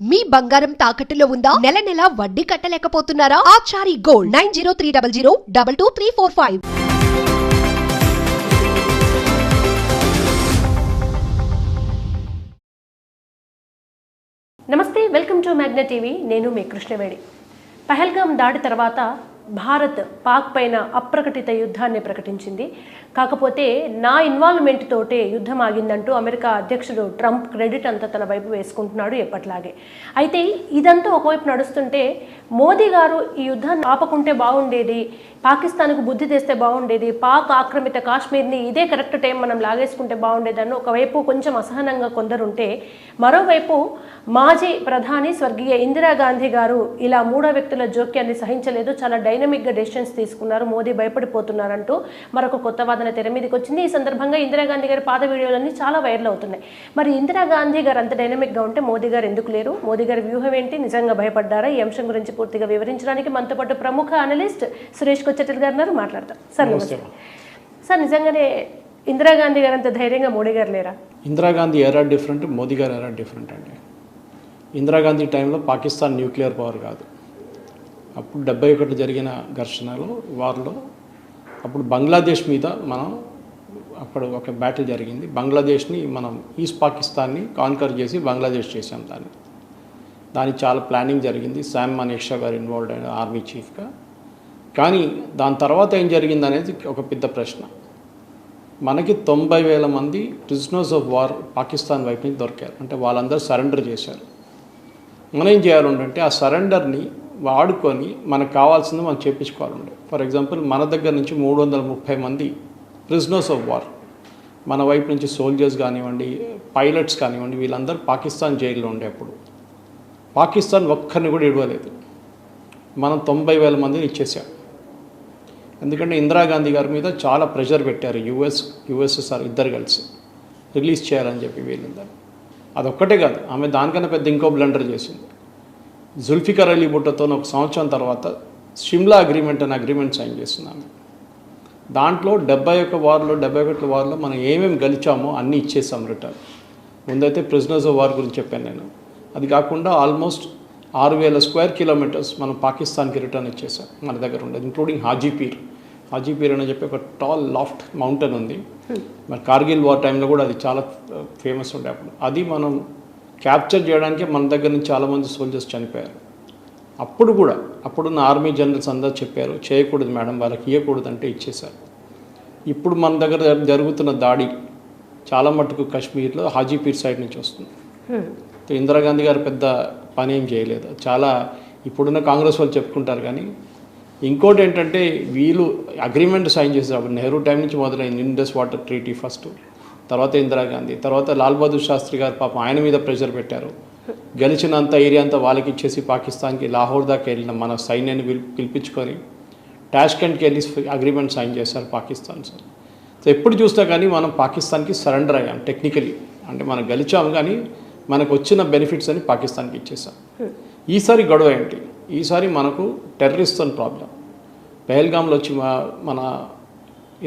మీ బంగారం తాకట్టులో ఉందా? నెల నెల వడ్డీ కట్టలేకపోతున్నారా? ఆచారి గోల్డ్ 9030022345. నమస్తే, వెల్కమ్ టు మ్యాగ్నా టీవీ. నేను మీ కృష్ణవేణి. పహల్గాం దాడి తర్వాత భారత్ పాక్ పైన అప్రకటిత యుద్ధాన్ని ప్రకటించింది. కాకపోతే నా ఇన్వాల్వ్మెంట్ తోటే యుద్ధం ఆగిందంటూ అమెరికా అధ్యక్షుడు ట్రంప్ క్రెడిట్ అంతా తన వైపు వేసుకుంటున్నాడు ఎప్పట్లాగే. అయితే ఇదంతా ఒకవైపు నడుస్తుంటే మోదీ గారు ఈ యుద్ధాన్ని ఆపకుంటే బాగుండేది, పాకిస్తాన్కు బుద్ధి తెస్తే బాగుండేది, పాక్ ఆక్రమిత కాశ్మీర్ని ఇదే కరెక్ట్ టైం మనం లాగేసుకుంటే బాగుండేదని ఒకవైపు కొంచెం అసహనంగా కొందరుంటే, మరోవైపు మాజీ ప్రధాని స్వర్గీయ ఇందిరాగాంధీ గారు ఇలా మూడో వ్యక్తుల జోక్యాన్ని సహించలేదు, చాలా డైనమిక్గా డెసిషన్స్ తీసుకున్నారు, మోదీ భయపడిపోతున్నారంటూ మరొక కొత్త వాదన తెర మీదకి వచ్చింది. ఈ సందర్భంగా ఇందిరాగాంధీ గారి పాత వీడియోలన్నీ చాలా వైరల్ అవుతున్నాయి. మరి ఇందిరాగాంధీ గారు అంత డైనమిక్గా ఉంటే మోదీ గారు ఎందుకు లేరు? మోదీ గారి వ్యూహం ఏంటి? నిజంగా భయపడ్డారా? ఈ అంశం గురించి పూర్తిగా వివరించడానికి మనతో పాటు ప్రముఖ అనలిస్ట్ సురేష్ కొచ్చెటిల్ గారు ఉన్నారు. మాట్లాడతాం. సార్ నమస్తే. సార్, నిజంగానే ఇందిరాగాంధీ గారు అంత ధైర్యంగా మోడీ గారు లేరా? ఇందిరాగాంధీ ఎరా డిఫరెంట్, మోదీ గారు ఎరా డిఫరెంట్ అండి. ఇందిరాగాంధీ టైంలో పాకిస్తాన్ న్యూక్లియర్ పవర్ కాదు. అప్పుడు 71 జరిగిన ఘర్షణలో వారిలో అప్పుడు బంగ్లాదేశ్ మీద మనం అప్పుడు ఒక బ్యాటిల్ జరిగింది. బంగ్లాదేశ్ని మనం ఈస్ట్ పాకిస్తాన్ని కాన్కర్ చేసి బంగ్లాదేశ్ చేసాం. దానికి చాలా ప్లానింగ్ జరిగింది. శామ్ మనీక్షా గారు ఇన్వాల్వ్ అయిన ఆర్మీ చీఫ్గా. కానీ దాని తర్వాత ఏం జరిగింది అనేది ఒక పెద్ద ప్రశ్న. మనకి 90,000 మంది ప్రిజనర్స్ ఆఫ్ వార్ పాకిస్తాన్ వైపు నుంచి దొరికారు. అంటే వాళ్ళందరూ సరెండర్ చేశారు. మనం ఏం చేయాలంటే ఆ సరెండర్ని వాడుకొని మనకు కావాల్సింది మనం చేయించుకోవాలండి. ఫర్ ఎగ్జాంపుల్, మన దగ్గర నుంచి 330 మంది ప్రిజనర్స్ ఆఫ్ వార్, మన వైపు నుంచి సోల్జర్స్ కానివ్వండి, పైలట్స్ కానివ్వండి, వీళ్ళందరూ పాకిస్తాన్ జైల్లో ఉండే. అప్పుడు పాకిస్తాన్ ఒక్కరిని కూడా ఇవ్వలేదు. మనం 90,000 మందిని ఇచ్చేసాం. ఎందుకంటే ఇందిరాగాంధీ గారి మీద చాలా ప్రెషర్ పెట్టారు యుఎస్ఎస్ఆర్ ఇద్దరు కలిసి రిలీజ్ చేయాలని చెప్పి వీళ్ళందరూ. అదొక్కటే కాదు, ఆమె దానికన్నా పెద్ద ఇంకో బ్లండర్ చేసింది. జుల్ఫికర్ అలీ భుట్టోతో ఒక సంవత్సరం తర్వాత షిమ్లా అగ్రిమెంట్ అనే అగ్రిమెంట్ సైన్ చేస్తున్నాము. దాంట్లో 71 వార్లో మనం ఏమేమి గెలిచామో అన్నీ ఇచ్చేసాం రిటర్న్. ముందైతే ప్రిజనర్స్ ఆఫ్ వార్ గురించి చెప్పాను నేను. అది కాకుండా ఆల్మోస్ట్ 6,000 స్క్వేర్ కిలోమీటర్స్ మనం పాకిస్తాన్కి రిటర్న్ ఇచ్చేసాం. మన దగ్గర ఉండేది ఇంక్లూడింగ్ హాజీపీర్ అని చెప్పి ఒక టాల్ లాఫ్ట్ మౌంటైన్ ఉంది. మరి కార్గిల్ వార్ టైంలో కూడా అది చాలా ఫేమస్ ఉండే. అది మనం క్యాప్చర్ చేయడానికి మన దగ్గర నుంచి చాలామంది సోల్జర్స్ చనిపోయారు. అప్పుడున్న ఆర్మీ జనరల్స్ అందరూ చెప్పారు, చేయకూడదు మేడం, వాళ్ళకి ఇవ్వకూడదు అంటే ఇచ్చేశారు. ఇప్పుడు మన దగ్గర జరుగుతున్న దాడి చాలా మటుకు కాశ్మీర్లో హాజీపీర్ సైడ్ నుంచి వస్తుంది. ఇందిరాగాంధీ గారు పెద్ద పని ఏం చేయలేదు. చాలా ఇప్పుడున్న కాంగ్రెస్ వాళ్ళు చెప్పుకుంటారు. కానీ ఇంకోటి ఏంటంటే, వీళ్ళు అగ్రిమెంట్ సైన్ చేసేటప్పుడు నెహ్రూ టైం నుంచి మొదలైంది. ఇండస్ వాటర్ ట్రీటీ ఫస్ట్, తర్వాత ఇందిరాగాంధీ, తర్వాత లాల్ బహదూర్ శాస్త్రి గారు పాపం ఆయన మీద ప్రెషర్ పెట్టారు. గెలిచినంత ఏరియా అంతా వాళ్ళకి ఇచ్చేసి పాకిస్తాన్కి లాహోర్ దాకా వెళ్ళిన మన సైన్యాన్ని పిలిపించుకొని టాష్కెంట్కి వెళ్ళి అగ్రిమెంట్ సైన్ చేశారు పాకిస్తాన్ సార్. సో ఎప్పుడు చూసినా కానీ మనం పాకిస్తాన్కి సరెండర్ అయ్యాం టెక్నికలీ. అంటే మనం గెలిచాము కానీ మనకు వచ్చిన బెనిఫిట్స్ అని పాకిస్తాన్కి ఇచ్చేసాం. ఈసారి గొడవ ఏంటి? ఈసారి మనకు టెర్రరిస్ట్ అని ప్రాబ్లం. పహల్గామ్లో వచ్చి మన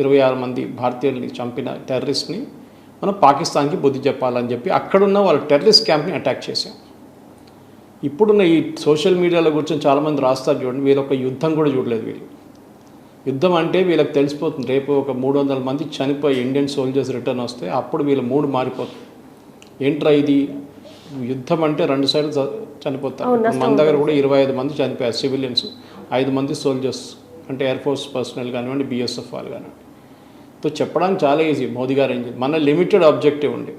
26 మంది భారతీయుల్ని చంపిన టెర్రరిస్ట్ని మనం పాకిస్తాన్కి బుద్ధి చెప్పాలని చెప్పి అక్కడున్న వాళ్ళ టెర్రరిస్ట్ క్యాంప్ని అటాక్ చేశాం. ఇప్పుడున్న ఈ సోషల్ మీడియాలో కూర్చొని చాలామంది రాస్తారు చూడండి, వీళ్ళొక యుద్ధం కూడా చూడలేదు. వీళ్ళు యుద్ధం అంటే వీళ్ళకి తెలిసిపోతుంది. రేపు ఒక 300 మంది చనిపోయి ఇండియన్ సోల్జర్స్ రిటర్న్ వస్తే అప్పుడు వీళ్ళ మూడు మారిపోతుంది. ఏంట్రా ఇది యుద్ధం అంటే 2 సైడ్లు చనిపోతారు. మన దగ్గర కూడా 25 మంది చనిపోయారు సివిలియన్స్, 5 మంది సోల్జర్స్, అంటే ఎయిర్ ఫోర్స్ పర్సనల్ కానివ్వండి, బిఎస్ఎఫ్ వాళ్ళు కానివ్వండి. సో చెప్పడానికి చాలా ఈజీ. మోదీ గారు ఏం చేయాలి? మన లిమిటెడ్ ఆబ్జెక్టివ్ ఉండి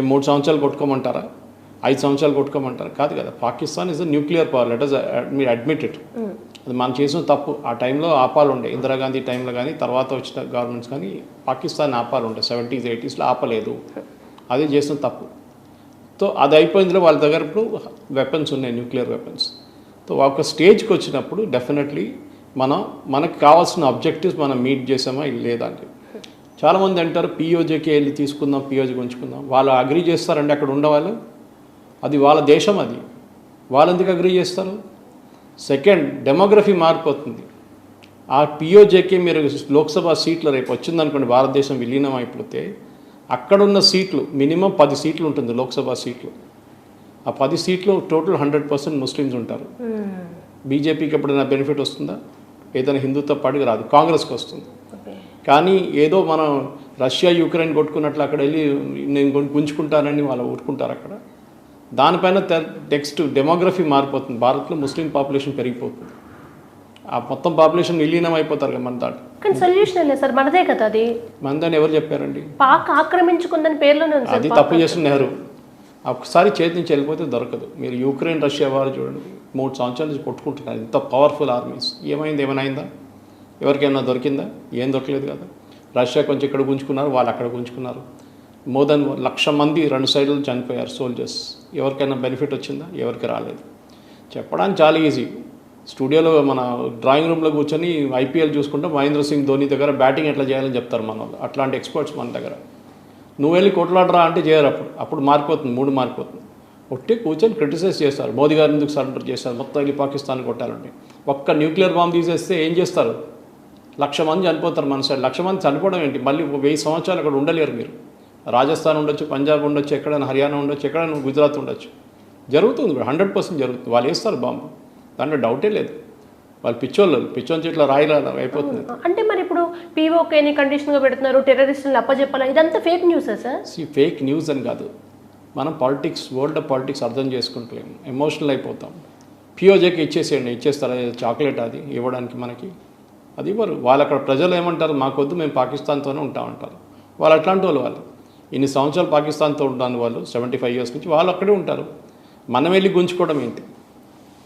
3 సంవత్సరాలు కొట్టుకోమంటారా, 5 సంవత్సరాలు కొట్టుకోమంటారా? కాదు కదా. Pakistan is a nuclear power, let us admit it. అది మనం చేసిన తప్పు. ఆ టైంలో ఆపాలుండే, ఇందిరాగాంధీ టైంలో కానీ తర్వాత వచ్చిన గవర్నమెంట్స్ కానీ పాకిస్తాన్ ఆపాలుండే. 70s 80sలో ఆపలేదు. అది చేసిన తప్పు. సో అది అయిపోయిందిలో వాళ్ళ దగ్గర ఇప్పుడు వెపన్స్ ఉన్నాయి, న్యూక్లియర్ వెపన్స్. సో ఒక స్టేజ్కి వచ్చినప్పుడు డెఫినెట్లీ మనకు కావాల్సిన ఆబ్జెక్టివ్స్ మనం మీట్ చేసామా లేదా అని. చాలామంది అంటారు పిఓజేకి వెళ్ళి తీసుకుందాం, పిఓజేకి ఉంచుకుందాం. వాళ్ళు అగ్రీ చేస్తారండి అక్కడ ఉండేవాళ్ళు. అది వాళ్ళ దేశం, అది వాళ్ళు ఎందుకు అగ్రీ చేస్తారు? సెకండ్, డెమోగ్రఫీ మారిపోతుంది. ఆ పిఓజేకి మీరు లోక్సభ సీట్లు రేపు వచ్చిందనుకోండి, భారతదేశం విలీనం అయిపోతే అక్కడున్న సీట్లు మినిమం 10 సీట్లు ఉంటుంది లోక్సభ సీట్లు. ఆ 10 సీట్లు టోటల్ 100% ముస్లిమ్స్ ఉంటారు. బీజేపీకి ఎప్పుడైనా బెనిఫిట్ వస్తుందా? ఏదైనా హిందుత్వ పార్టీకి రాదు, కాంగ్రెస్కి వస్తుంది. కానీ ఏదో మనం రష్యా యుక్రెయిన్ కొట్టుకున్నట్లు అక్కడ వెళ్ళి నేను గుంజుకుంటానని వాళ్ళు ఊరుకుంటారు అక్కడ. దానిపైన నెక్స్ట్ డెమోగ్రఫీ మారిపోతుంది. భారత్లో ముస్లిం పాపులేషన్ పెరిగిపోతుంది. ఆ మొత్తం పాపులేషన్ విలీనం అయిపోతారు కదా మన దాంట్లో. కానీ సొల్యూషన్ లేదు సార్, మనదే కదా అది. మనదని ఎవరు చెప్పారండి? పాక్ ఆక్రమించుకుందని పేర్లోనే ఉంది సార్. అది తప్పు చేసిన నెహ్రూ. ఒకసారి చేతి నుంచి వెళ్ళిపోతే దొరకదు. మీరు యుక్రెయిన్ రష్యా వారు చూడండి, 3 సంవత్సరాల నుంచి కొట్టుకుంటున్నారు. ఇంత పవర్ఫుల్ ఆర్మీస్. ఏమైనా అయిందా? ఎవరికైనా దొరికిందా? ఏం దొరకలేదు కదా. రష్యా కొంచెం ఇక్కడ గుంజుకున్నారు, వాళ్ళు అక్కడ గుంజుకున్నారు. మోర్ దెన్ 1,00,000 మంది 2 సైడ్లు చనిపోయారు సోల్జర్స్. ఎవరికైనా బెనిఫిట్ వచ్చిందా? ఎవరికి రాలేదు. చెప్పడానికి చాలా ఈజీ. స్టూడియోలో మన డ్రాయింగ్ రూమ్లో కూర్చొని ఐపీఎల్ చూసుకుంటే మహేంద్ర సింగ్ ధోని దగ్గర బ్యాటింగ్ ఎట్లా చేయాలని చెప్తారు మన వాళ్ళు. అట్లాంటి ఎక్స్పర్ట్స్ మన దగ్గర. నువ్వు వెళ్ళి కొట్లాడరా అంటే చేయరు. అప్పుడు మారిపోతుంది, మూడు మారిపోతుంది. ఒట్టి కూర్చొని క్రిటిసైజ్ చేస్తారు. మోదీ గారు ఎందుకు సరెండర్ చేస్తారు, మొత్తం వెళ్ళి పాకిస్తాన్ కొట్టాలంటే. ఒక్క న్యూక్లియర్ బాంబు తీసేస్తే ఏం చేస్తారు? 1,00,000 మంది చనిపోతారు మన సైడ్. 1,00,000 మంది చనిపోవడం ఏంటి? మళ్ళీ 1000 సంవత్సరాలు అక్కడ ఉండలేరు మీరు. రాజస్థాన్ ఉండొచ్చు, పంజాబ్ ఉండొచ్చు, ఎక్కడైనా హర్యానా ఉండొచ్చు, ఎక్కడైనా గుజరాత్ ఉండొచ్చు. జరుగుతుంది, 100% జరుగుతుంది. వాళ్ళు వేస్తారు బాంబు, దాంట్లో డౌటే లేదు. వాళ్ళు పిచ్చోని చెట్ల రాయిలా అయిపోతుంది. అంటే మరి ఇప్పుడు పీఓకేని కండిషన్గా పెడుతున్నారు, టెర్రరిస్టులను అప్పచెప్పాలి, ఇదంతా ఫేక్ న్యూసా సార్? ఫేక్ న్యూస్ అని కాదు, మనం పాలిటిక్స్, వరల్డ్ పాలిటిక్స్ అర్థం చేసుకుంటలేము, ఎమోషనల్ అయిపోతాం. పిఓజేకి ఇచ్చేస్తారు, చాక్లెట్ అది ఇవ్వడానికి మనకి, అది ఇవ్వరు. వాళ్ళు అక్కడ ప్రజలు ఏమంటారు, మాకొద్దు, మేము పాకిస్తాన్తోనే ఉంటామంటారు. వాళ్ళు అట్లాంటి వాళ్ళు ఇన్ని సంవత్సరాలు పాకిస్తాన్తో ఉంటాను, వాళ్ళు 75 years నుంచి వాళ్ళు అక్కడే ఉంటారు. మనం వెళ్ళి గుంజుకోవడం ఏంటి?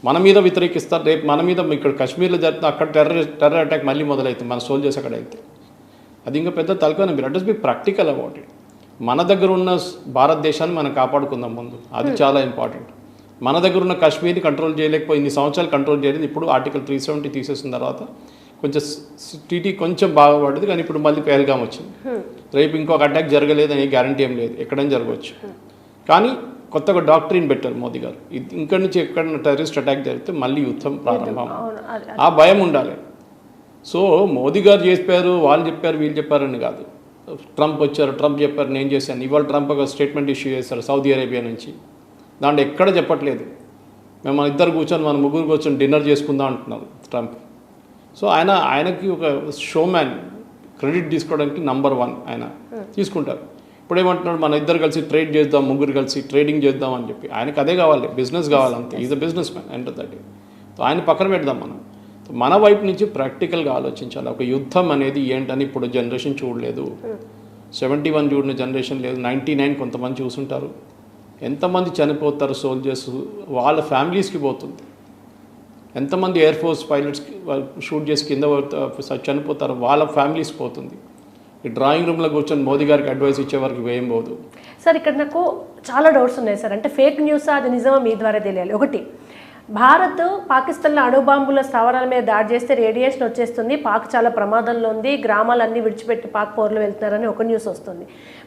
మన మీద వ్యతిరేకిస్తారు. రేపు మన మీద ఇక్కడ కాశ్మీర్లో జరుగుతుంది, అక్కడ టెర్రర్ అటాక్ మళ్ళీ మొదలవుతుంది మన సోల్జర్స్ అక్కడ వెళ్తే. అది ఇంకా పెద్ద తలకాయ. Let us be practical about it. మన దగ్గర ఉన్న భారతదేశాన్ని మనం కాపాడుకుందాం ముందు, అది చాలా ఇంపార్టెంట్. మన దగ్గర ఉన్న కాశ్మీర్ని కంట్రోల్ చేయలేకపోయి ఇన్ని సంవత్సరాలు కంట్రోల్ చేయలేదు. ఇప్పుడు ఆర్టికల్ 370 తీసేసిన తర్వాత కొంచెం టీటీ కొంచెం బాగుపడదు, కానీ ఇప్పుడు మళ్ళీ పహల్గామ్ వచ్చింది. రేపు ఇంకొక అటాక్ జరగలేదని గ్యారంటీ ఏం లేదు, ఎక్కడైనా జరగవచ్చు. కానీ కొత్తగా డాక్టరీన్ పెట్టారు మోదీ గారు, ఇక్కడి నుంచి ఎక్కడైనా టెర్రరిస్ట్ అటాక్ జరిగితే మళ్ళీ యుద్ధం ప్రారంభం. ఆ భయం ఉండాలి. సో మోదీ గారు చెప్పారు, వాళ్ళు చెప్పారు, వీళ్ళు చెప్పారని కాదు. ట్రంప్ వచ్చారు, ట్రంప్ చెప్పారు, నేను చేశాను. ఇవాళ ట్రంప్ ఒక స్టేట్మెంట్ ఇష్యూ చేశారు సౌదీ అరేబియా నుంచి. దాంట్లో ఎక్కడ చెప్పట్లేదు మేము మన ఇద్దరు కూర్చొని, మన ముగ్గురు కూర్చొని డిన్నర్ చేసుకుందాం అంటున్నారు ట్రంప్. సో ఆయనకి ఒక షోమ్యాన్, క్రెడిట్ తీసుకోవడానికి నంబర్ 1 ఆయన తీసుకుంటారు. ఇప్పుడు ఏమంటున్నాడు, మన ఇద్దరు కలిసి ట్రేడ్ చేద్దాం, ముగ్గురు కలిసి ట్రేడింగ్ చేద్దాం అని చెప్పి. ఆయనకు అదే కావాలి, బిజినెస్ కావాలంతే. Is a businessman end of the day. So ఆయన పక్కన పెడదాం మనం. మన వైపు నుంచి ప్రాక్టికల్గా ఆలోచించాలి. ఒక యుద్ధం అనేది ఏంటని ఇప్పుడు జనరేషన్ చూడలేదు. 71 చూడిన జనరేషన్ లేదు. 99 కొంతమంది చూసుంటారు. ఎంతమంది చనిపోతారు సోల్జర్స్, వాళ్ళ ఫ్యామిలీస్కి పోతుంది. ఎంతమంది ఎయిర్ ఫోర్స్ పైలట్స్కి షూట్ చేసి కింద చనిపోతారు, వాళ్ళ ఫ్యామిలీస్ పోతుంది. ఈ డ్రాయింగ్ రూమ్లో కూర్చొని మోదీ గారికి అడ్వైస్ ఇచ్చే వరకు ఏం పోదు. సార్ ఇక్కడ నాకు చాలా డౌట్స్ ఉన్నాయి సార్. అంటే ఫేక్ న్యూస్ అది నిజమా, మీ ద్వారా తెలియాలి. ఒకటి, భారత్ పాకిస్తాన్లో అణుబాంబుల స్థావరాల మీద దాడి చేస్తే రేడియేషన్ వచ్చేస్తుంది, పాక్ చాలా ప్రమాదంలో ఉంది, గ్రామాలన్నీ విడిచిపెట్టి పాక్ పౌరులు వెళ్తున్నారని ఒక న్యూస్ వస్తుంది.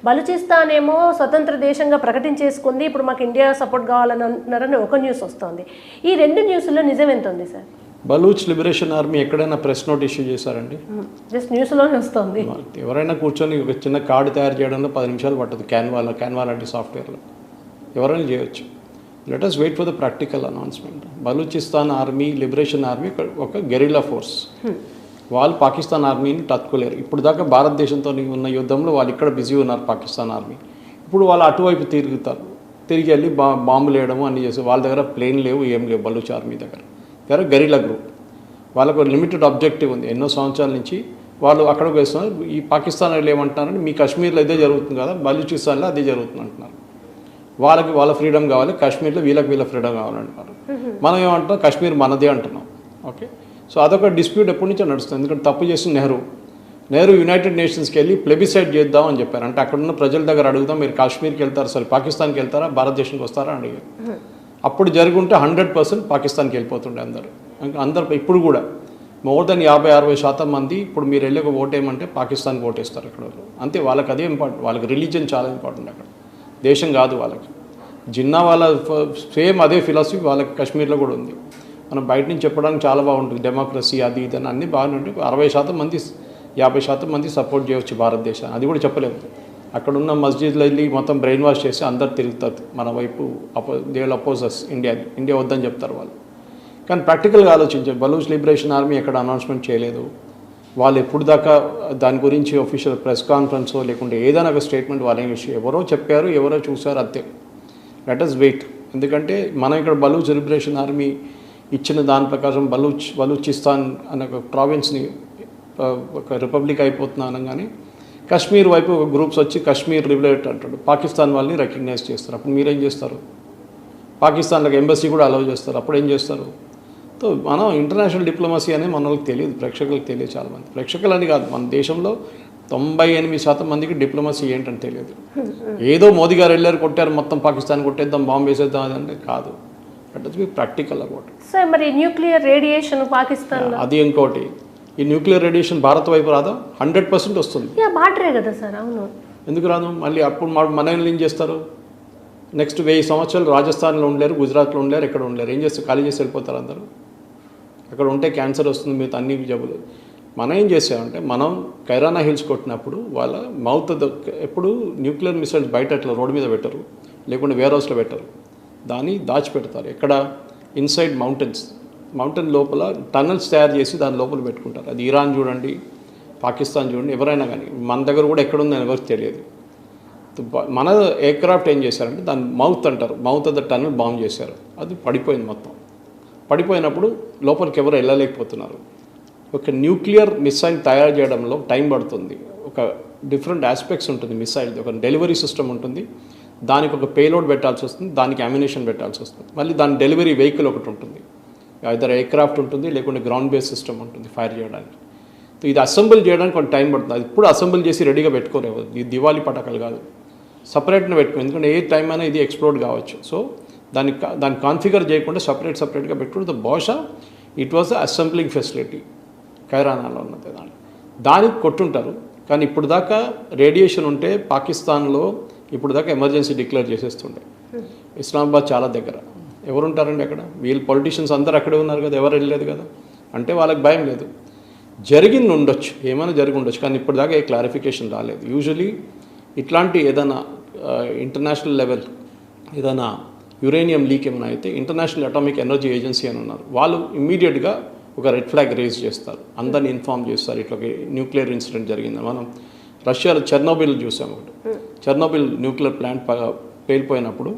బలూచిస్తాన్ ఏమో స్వతంత్ర దేశంగా ప్రకటించేసుకుంది, ఇప్పుడు మాకు ఇండియా సపోర్ట్ కావాలని అంటున్నారని ఒక న్యూస్ వస్తుంది. ఈ 2 న్యూస్లో నిజం ఎంత ఉంది సార్? బలూచ్ లిబరేషన్ ఆర్మీ ఎక్కడైనా ప్రెస్ నోట్ ఇష్యూ చేశారండి? జస్ట్ న్యూస్లోనే వస్తుంది. ఎవరైనా కూర్చొని ఒక చిన్న కార్డు తయారు చేయడంలో 10 నిమిషాలు పట్టదు. క్యాన్వా లాంటి సాఫ్ట్వేర్లో ఎవరైనా చేయొచ్చు. Let us wait for the practical announcement. Balochistan army, liberation army ఒక గెరిల్లా ఫోర్స్. వాళ్ళు పాకిస్తాన్ ఆర్మీని తట్టుకోలేరు. ఇప్పుడు దాకా భారతదేశంతో ఉన్న యుద్ధంలో వాళ్ళు ఇక్కడ బిజీ ఉన్నారు పాకిస్తాన్ ఆర్మీ. ఇప్పుడు వాళ్ళు అటువైపు తిరిగి వెళ్ళి బాంబులు వేయడము అన్నీ చేసి, వాళ్ళ దగ్గర ప్లేన్ లేవు, ఏం లేవు. బలూచ్ ఆర్మీ దగ్గర గెరిల్లా గ్రూప్, వాళ్ళకు లిమిటెడ్ ఆబ్జెక్టివ్ ఉంది. ఎన్నో సంవత్సరాల నుంచి వాళ్ళు అక్కడికి వేస్తున్నారు. ఈ పాకిస్తాన్ వాళ్ళు ఏమంటున్నారంటే, మీ కాశ్మీర్లో ఇదే జరుగుతుంది కదా, బలూచిస్తాన్లో అదే జరుగుతుంది అంటున్నారు. వాళ్ళ ఫ్రీడమ్ కావాలి, కాశ్మీర్లో వీళ్ళ ఫ్రీడమ్ కావాలంటున్నారు. మనం ఏమంటున్నాం, కాశ్మీర్ మనదే అంటున్నాం. ఓకే, సో అదొక డిస్ప్యూట్ ఎప్పటి నుంచో నడుస్తుంది. ఎందుకంటే తప్పు చేసిన నెహ్రూ యునైటెడ్ నేషన్స్కి వెళ్ళి ప్లెబిసైడ్ చేద్దాం అని చెప్పారు. అంటే అక్కడున్న ప్రజల దగ్గర అడుగుదాం, మీరు కాశ్మీర్కి వెళ్తారా, సరే పాకిస్తాన్కి వెళ్తారా, భారతదేశానికి వస్తారా అని అడిగారు. అప్పుడు జరుగుంటే 100% పాకిస్తాన్కి వెళ్ళిపోతుండే అందరు. ఇప్పుడు కూడా మోర్ దెన్ 50-60% మంది ఇప్పుడు మీరు వెళ్ళి ఒక ఓటేయమంటే పాకిస్తాన్కి ఓటేస్తారు అక్కడ. అంతే, వాళ్ళకి అదే ఇంపార్టెంట్. వాళ్ళకి రిలీజియన్ చాలా ఇంపార్టెంట్ అక్కడ, దేశం కాదు వాళ్ళకి. జిన్నా వాళ్ళ సేమ్ అదే ఫిలాసఫీ వాళ్ళకి కాశ్మీర్లో కూడా ఉంది. మనం బయట నుంచి చెప్పడానికి చాలా బాగుంటుంది, డెమోక్రసీ అది ఇది అని అన్నీ బాగానే ఉంటాయి. 60% మంది 50% మంది సపోర్ట్ చేయవచ్చు భారతదేశాన్ని, అది కూడా చెప్పలేము. అక్కడున్న మస్జిద్లో వెళ్ళి మొత్తం బ్రెయిన్ వాష్ చేసి అందరు తిరుగుతారు మన వైపు they will oppose us India వద్దని చెప్తారు వాళ్ళు. కానీ ప్రాక్టికల్గా ఆలోచించారు, బలూచ్ లిబరేషన్ ఆర్మీ ఎక్కడ అనౌన్స్మెంట్ చేయలేదు. వాళ్ళు ఎప్పుడు దాకా దాని గురించి ఒఫీషియల్ ప్రెస్ కాన్ఫరెన్సో లేకుంటే ఏదైనా ఒక స్టేట్మెంట్ వాళ్ళ విషయం ఎవరో చెప్పారు, ఎవరో చూసారు, అంతే. Let us wait. ఎందుకంటే మనం ఇక్కడ బలూచ్ లిబరేషన్ ఆర్మీ ఇచ్చిన దాని ప్రకారం బలూచిస్తాన్ అనే ఒక ప్రావిన్స్ని ఒక రిపబ్లిక్ అయిపోతున్నా అనగానే కాశ్మీర్ వైపు ఒక గ్రూప్స్ వచ్చి కాశ్మీర్ లిబరేట్ అంటాడు, పాకిస్తాన్ వాళ్ళని రికగ్నైజ్ చేస్తారు. అప్పుడు మీరేం చేస్తారు? పాకిస్తాన్లకు ఎంబసీ కూడా అలౌ చేస్తారు. అప్పుడు ఏం చేస్తారు? సో మనం ఇంటర్నేషనల్ డిప్లొమసీ అనేది మన వాళ్ళకి తెలియదు, ప్రేక్షకులకు తెలియదు. చాలామంది ప్రేక్షకులని కాదు, మన దేశంలో 98% మందికి డిప్లొమసీ ఏంటని తెలియదు. ఏదో మోదీ గారు వెళ్ళారు, కొట్టారు, మొత్తం పాకిస్తాన్ కొట్టేద్దాం, బాంబు వేసేద్దాం అదంటే కాదు. That is be practical about. Sir మరి న్యూక్లియర్ రేడియేషన్ పాకిస్తాన్ అది ఇంకోటి. ఈ న్యూక్లియర్ రేడియేషన్ భారత్ వైపు రాదా? 100% వస్తుంది. బాటరే కదా సార్. అవును, ఎందుకు రాదు? మళ్ళీ అప్పుడు మన ఏం చేస్తారు? నెక్స్ట్ 1000 సంవత్సరాలు రాజస్థాన్లో ఉండలేరు, గుజరాత్లో ఉండలేరు, ఎక్కడ ఉండలేరు. ఏం చేస్తారు? ఖాళీ చేసి వెళ్ళిపోతారు అందరూ. అక్కడ ఉంటే క్యాన్సర్ వస్తుంది, మిగతా అన్ని జబ్బులు. మనం ఏం చేసామంటే, మనం కైరానా హిల్స్ కొట్టినప్పుడు వాళ్ళ మౌత్ ఎప్పుడు న్యూక్లియర్ మిసైల్స్ బయట అట్లా రోడ్డు మీద పెట్టరు, లేకుంటే వేర్ హౌస్లో పెట్టరు, దాన్ని దాచిపెడతారు. ఎక్కడ? ఇన్సైడ్ మౌంటైన్ లోపల టన్నల్స్ తయారు చేసి దాని లోపల పెట్టుకుంటారు. అది ఇరాన్ చూడండి, పాకిస్తాన్ చూడండి, ఎవరైనా కానీ. మన దగ్గర కూడా ఎక్కడుందని ఎవరికి తెలియదు. మన ఎయిర్క్రాఫ్ట్ ఏం చేశారంటే దాన్ని మౌత్ అంటారు, mouth of the tunnel bomb చేశారు. అది పడిపోయింది మొత్తం. పడిపోయినప్పుడు లోపలికి ఎవరు వెళ్ళలేకపోతున్నారు. ఒక న్యూక్లియర్ మిసైల్ తయారు చేయడంలో టైం పడుతుంది. ఒక డిఫరెంట్ ఆస్పెక్ట్స్ ఉంటుంది మిసైల్. ఒక డెలివరీ సిస్టమ్ ఉంటుంది, దానికి ఒక పేలోడ్ పెట్టాల్సి వస్తుంది, దానికి అమ్యునిషన్ పెట్టాల్సి వస్తుంది, మళ్ళీ దాని డెలివరీ వెహికల్ ఒకటి ఉంటుంది, ఇద్దరు ఎయిర్క్రాఫ్ట్ ఉంటుంది, లేకుంటే గ్రౌండ్ బేస్ సిస్టమ్ ఉంటుంది ఫైర్ చేయడానికి. ఇది అసెంబుల్ చేయడానికి కొంత టైం పడుతుంది. అది ఇప్పుడు అసెంబుల్ చేసి రెడీగా పెట్టుకోలేవు. ఇది దివాళీ పటాకాలు కాదు, సపరేట్గా పెట్టుకో. ఎందుకంటే ఏ టైం అయినా ఇది ఎక్స్ప్లోడ్ కావచ్చు. సో దాన్ని కాన్ఫిగర్ చేయకుండా సపరేట్గా పెట్టుకుంటే బహుశా ఇట్ వాజ్ అసెంబ్లింగ్ ఫెసిలిటీ కైరానాలో ఉన్నది. దానికి కొట్టుంటారు. కానీ ఇప్పుడు దాకా రేడియేషన్ ఉంటే పాకిస్తాన్లో ఇప్పుడు దాకా ఎమర్జెన్సీ డిక్లేర్ చేసేస్తుండే. ఇస్లామాబాద్ చాలా దగ్గర. ఎవరు ఉంటారండి అక్కడ? వీళ్ళు పొలిటీషియన్స్ అందరూ అక్కడే ఉన్నారు కదా, ఎవరు వెళ్ళలేదు కదా. అంటే వాళ్ళకి భయం లేదు. జరిగింది ఉండొచ్చు, ఏమైనా జరిగి ఉండొచ్చు, కానీ ఇప్పుడు దాకా ఏ క్లారిఫికేషన్ రాలేదు. యూజువలీ ఇట్లాంటి ఏదైనా ఇంటర్నేషనల్ లెవెల్ ఏదైనా యురేనియం లీక్ ఏమైనా అయితే ఇంటర్నేషనల్ అటామిక్ ఎనర్జీ ఏజెన్సీ అని ఉన్నారు, వాళ్ళు ఇమ్మీడియట్గా ఒక రెడ్ ఫ్లాగ్ రేజ్ చేస్తారు, అందరిని ఇన్ఫార్మ్ చేస్తారు ఇట్లా న్యూక్లియర్ ఇన్సిడెంట్ జరిగింది. మనం రష్యాలో చెర్నోబిల్ చూసాము. ఒకటి చెర్నోబిల్ న్యూక్లియర్ ప్లాంట్ పేలిపోయినప్పుడు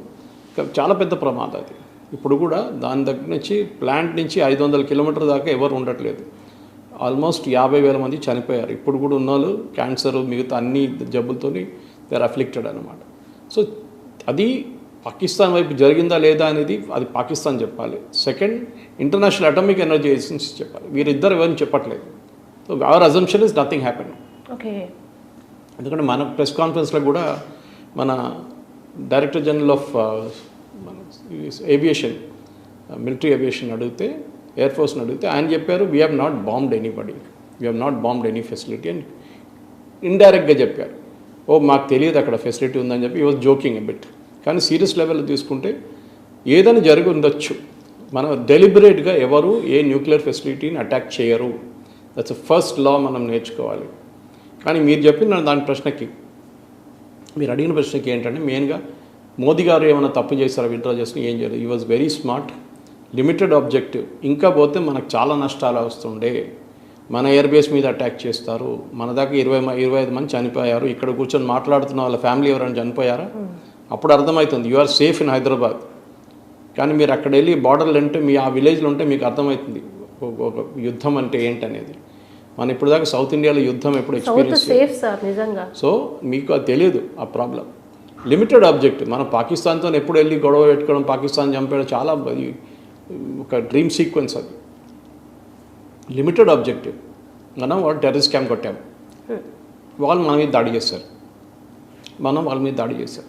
చాలా పెద్ద ప్రమాదం అది. ఇప్పుడు కూడా దాని దగ్గర నుంచి ప్లాంట్ నుంచి 500 కిలోమీటర్ దాకా ఎవరు ఉండట్లేదు. ఆల్మోస్ట్ 50,000 మంది చనిపోయారు. ఇప్పుడు కూడా ఉన్నోళ్ళు క్యాన్సర్ మిగతా అన్ని జబ్బులతో దే ఆర్ అఫ్లిక్టెడ్ అనమాట. సో అది పాకిస్తాన్ వైపు జరిగిందా లేదా అనేది అది పాకిస్తాన్ చెప్పాలి. Second, international atomic energy agency చెప్పాలి. వీరిద్దరు ఎవరిని చెప్పట్లేదు. So our assumption is nothing happen. Okay. ఎందుకంటే మన ప్రెస్ కాన్ఫరెన్స్లో కూడా మన డైరెక్టర్ జనరల్ ఆఫ్ మన ఏవియేషన్, మిలిటరీ ఏవియేషన్ అడిగితే, ఎయిర్ ఫోర్స్ని అడిగితే ఆయన చెప్పారు, we have not bombed anybody, we have not bombed any facility అని ఇండైరెక్ట్గా చెప్పారు. మాకు తెలియదు అక్కడ ఫెసిలిటీ ఉందని చెప్పి ఈ వాజ్ జోకింగ్ ఎ బిట్. కానీ సీరియస్ లెవెల్లో తీసుకుంటే ఏదైనా జరిగి ఉండొచ్చు. మనం డెలిబరేట్గా ఎవరు ఏ న్యూక్లియర్ ఫెసిలిటీని అటాక్ చేయరు. దట్స్ ఫస్ట్ లా మనం నేర్చుకోవాలి. కానీ మీరు చెప్పిన దాని ప్రశ్నకి, మీరు అడిగిన ప్రశ్నకి ఏంటంటే మెయిన్గా మోదీ గారు ఏమైనా తప్పు చేశారా విత్డ్రా చేసుకుని? ఏం చేయలేదు. ఈ was very smart, limited objective. ఇంకా పోతే మనకు చాలా నష్టాలు వస్తుండే. మన ఎయిర్ బేస్ మీద అటాక్ చేస్తారు, మన దాకా 25 మంది చనిపోయారు. ఇక్కడ కూర్చొని మాట్లాడుతున్న వాళ్ళ ఫ్యామిలీ ఎవరైనా చనిపోయారా? అప్పుడు అర్థమవుతుంది you are safe in Hyderabad. కానీ మీరు అక్కడ వెళ్ళి బార్డర్లు ఉంటే, మీ ఆ విలేజ్లో ఉంటే మీకు అర్థమవుతుంది ఒక యుద్ధం అంటే ఏంటనేది. మనం ఇప్పుడు దాకా సౌత్ ఇండియాలో యుద్ధం ఎప్పుడు ఎక్స్పీరియన్స్ నిజంగా. సో మీకు అది తెలియదు ఆ ప్రాబ్లం. Limited object. మనం పాకిస్తాన్తో ఎప్పుడు వెళ్ళి గొడవ పెట్టుకోవడం, పాకిస్తాన్ చంపేయడం చాలా ఒక డ్రీమ్ సీక్వెన్స్ అది. Limited objective. మనం వాళ్ళు టెర్రరిస్ట్ క్యాంప్ కొట్టాము, వాళ్ళు మన మీద దాడి చేశారు, మనం వాళ్ళ మీద దాడి చేశారు.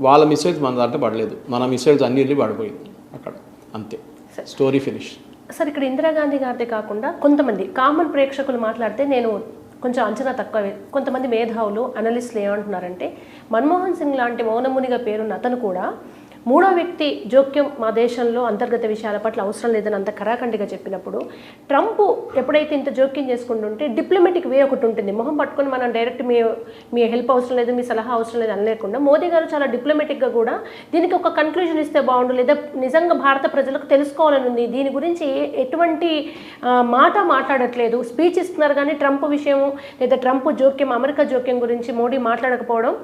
వాళ్ళ మిసైల్స్ మన దాంట్లో పడలేదు, మన మిసైల్స్ అన్ని వెళ్ళి పడిపోయింది అక్కడ, అంతే, స్టోరీ ఫినిష్. సార్ ఇక్కడ ఇందిరాగాంధీ గారిదే కాకుండా కొంతమంది కామన్ ప్రేక్షకులు మాట్లాడితే నేను కొంచెం అంచనా తక్కువే. కొంతమంది మేధావులు అనలిస్టులు ఏమంటున్నారంటే, మన్మోహన్ సింగ్ లాంటి మౌనమునిగా పేరున్న అతను కూడా మూడో వ్యక్తి జోక్యం మా దేశంలో అంతర్గత విషయాల పట్ల అవసరం లేదని అంత కరాఖండిగా చెప్పినప్పుడు ట్రంప్ ఎప్పుడైతే ఇంత జోక్యం చేసుకుంటుంటే డిప్లొమాటిక్ వే ఒకటి ఉంటుంది. మొహం పట్టుకొని మనం డైరెక్ట్ మీ హెల్ప్ అవసరం లేదు, మీ సలహా అవసరం లేదు అనలేకుండా మోదీ గారు చాలా డిప్లొమాటిక్గా కూడా దీనికి ఒక కన్క్లూజన్ ఇస్తే బాగుండు, లేదా నిజంగా భారత ప్రజలకు తెలుసుకోవాలని ఉంది, దీని గురించి ఎటువంటి మాట మాట్లాడట్లేదు, స్పీచ్ ఇస్తున్నారు కానీ ట్రంప్ విషయం లేదా ట్రంప్ జోక్యం, అమెరికా జోక్యం గురించి మోడీ మాట్లాడకపోవడం